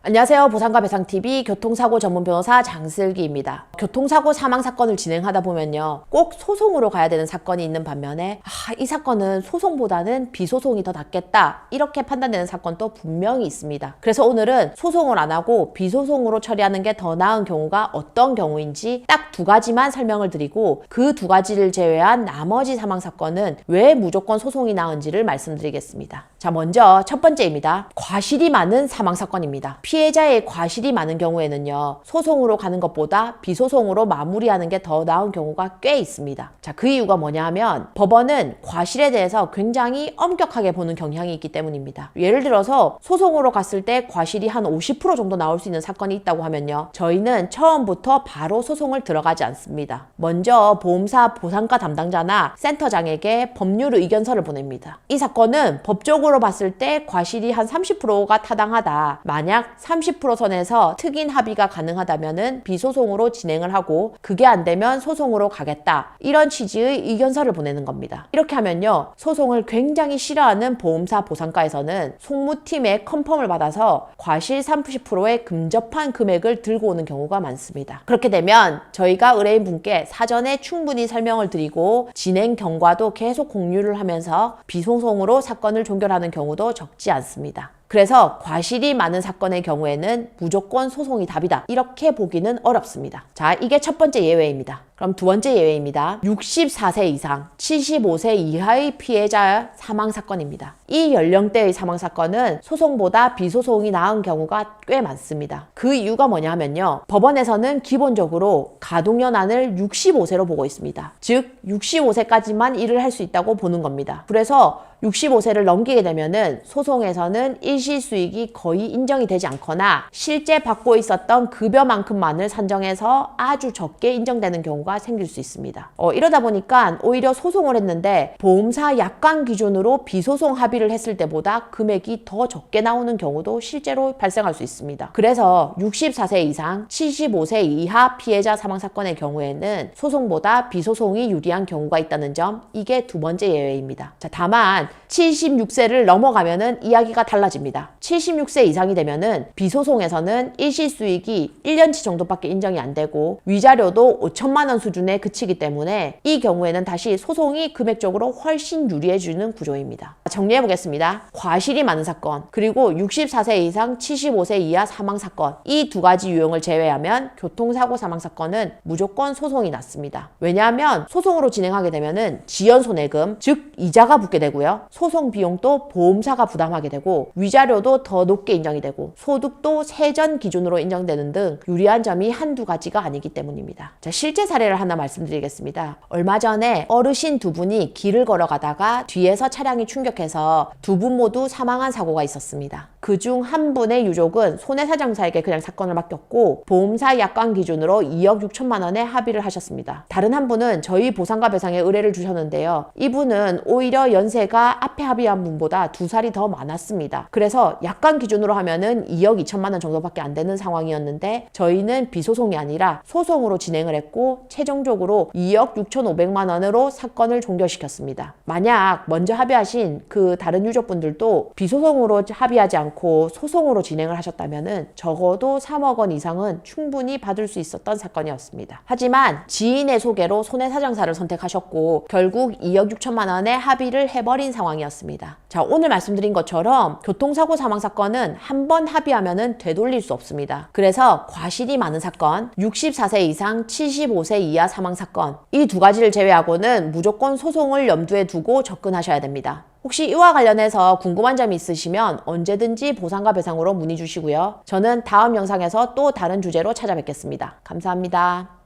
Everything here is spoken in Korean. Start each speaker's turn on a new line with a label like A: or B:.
A: 안녕하세요. 보상과 배상TV 교통사고 전문 변호사 장슬기입니다. 교통사고 사망사건을 진행하다 보면요. 꼭 소송으로 가야 되는 사건이 있는 반면에 이 사건은 소송보다는 비소송이 더 낫겠다 이렇게 판단되는 사건도 분명히 있습니다. 그래서 오늘은 소송을 안 하고 비소송으로 처리하는 게 더 나은 경우가 어떤 경우인지 딱 두 가지만 설명을 드리고 그 두 가지를 제외한 나머지 사망사건은 왜 무조건 소송이 나은지를 말씀드리겠습니다. 자, 먼저 첫 번째입니다. 과실이 많은 사망사건입니다. 피해자의 과실이 많은 경우에는요, 소송으로 가는 것보다 비소송으로 마무리하는 게 더 나은 경우가 꽤 있습니다. 자, 그 이유가 뭐냐 하면 법원은 과실에 대해서 굉장히 엄격하게 보는 경향이 있기 때문입니다. 예를 들어서 소송으로 갔을 때 과실이 한 50% 정도 나올 수 있는 사건이 있다고 하면요, 저희는 처음부터 바로 소송을 들어가지 않습니다. 먼저 보험사 보상가 담당자나 센터장에게 법률 의견서를 보냅니다. 이 사건은 법적으로 봤을 때 과실이 한 30%가 타당하다. 만약 30% 선에서 특인 합의가 가능하다면은 비소송으로 진행을 하고 그게 안 되면 소송으로 가겠다. 이런 취지의 의견서를 보내는 겁니다. 이렇게 하면요, 소송을 굉장히 싫어하는 보험사 보상가에서는 송무팀의 컨펌을 받아서 과실 30%의 근접한 금액을 들고 오는 경우가 많습니다. 그렇게 되면 저희가 의뢰인 분께 사전에 충분히 설명을 드리고 진행 경과도 계속 공유를 하면서 비소송으로 사건을 종결하는 경우도 적지 않습니다. 그래서 과실이 많은 사건의 경우에는 무조건 소송이 답이다. 이렇게 보기는 어렵습니다. 자, 이게 첫 번째 예외입니다. 그럼 두 번째 예외입니다. 64세 이상, 75세 이하의 피해자의 사망사건입니다. 이 연령대의 사망사건은 소송보다 비소송이 나은 경우가 꽤 많습니다. 그 이유가 뭐냐 하면요, 법원에서는 기본적으로 가동연한을 65세로 보고 있습니다. 즉 65세까지만 일을 할 수 있다고 보는 겁니다. 그래서 65세를 넘기게 되면은 소송에서는 일시수익이 거의 인정이 되지 않거나 실제 받고 있었던 급여만큼만을 산정해서 아주 적게 인정되는 경우가 생길 수 있습니다. 이러다 보니까 오히려 소송을 했는데 보험사 약관 기준으로 비소송 합의를 했을 때보다 금액이 더 적게 나오는 경우도 실제로 발생할 수 있습니다. 그래서 64세 이상, 75세 이하 피해자 사망사건의 경우에는 소송보다 비소송이 유리한 경우가 있다는 점, 이게 두 번째 예외입니다. 자, 다만 76세를 넘어가면은 이야기가 달라집니다. 76세 이상이 되면은 비소송에서는 일시수익이 1년치 정도밖에 인정이 안 되고 위자료도 5천만 원 수준에 그치기 때문에 이 경우에는 다시 소송이 금액적으로 훨씬 유리해지는 구조입니다. 정리해보겠습니다. 과실이 많은 사건, 그리고 64세 이상 75세 이하 사망사건, 이 두 가지 유형을 제외하면 교통사고 사망사건은 무조건 소송이 낫습니다. 왜냐하면 소송으로 진행하게 되면은 지연손해금, 즉 이자가 붙게 되고요, 소송 비용도 보험사가 부담하게 되고 위자료도 더 높게 인정이 되고 소득도 세전 기준으로 인정되는 등 유리한 점이 한두 가지가 아니기 때문입니다. 자, 실제 사례를 하나 말씀드리겠습니다. 얼마 전에 어르신 두 분이 길을 걸어가다가 뒤에서 차량이 충격해서 두 분 모두 사망한 사고가 있었습니다. 그중 한 분의 유족은 손해사정사에게 그냥 사건을 맡겼고 보험사 약관 기준으로 2억 6천만 원에 합의를 하셨습니다. 다른 한 분은 저희 보상과 배상에 의뢰를 주셨는데요. 이분은 오히려 연세가 앞에 합의한 분보다 2살이 더 많았습니다. 그래서 약관 기준으로 하면은 2억 2천만 원 정도밖에 안 되는 상황이었는데 저희는 비소송이 아니라 소송으로 진행을 했고 최종적으로 2억 6,500만 원으로 사건을 종결시켰습니다. 만약 먼저 합의하신 그 다른 유족분들도 비소송으로 합의하지 않고 소송으로 진행을 하셨다면은 적어도 3억 원 이상은 충분히 받을 수 있었던 사건이었습니다. 하지만 지인의 소개로 손해사정사를 선택하셨고 결국 2억 6천만 원에 합의를 해버린 상황이었습니다. 자, 오늘 말씀드린 것처럼 교통사고 사망사건은 한 번 합의하면은 되돌릴 수 없습니다. 그래서 과실이 많은 사건, 64세 이상 75세 이하 사망사건, 이 두 가지를 제외하고는 무조건 소송을 염두에 두고 접근하셔야 됩니다. 혹시 이와 관련해서 궁금한 점이 있으시면 언제든지 보상과 배상으로 문의 주시고요. 저는 다음 영상에서 또 다른 주제로 찾아뵙겠습니다. 감사합니다.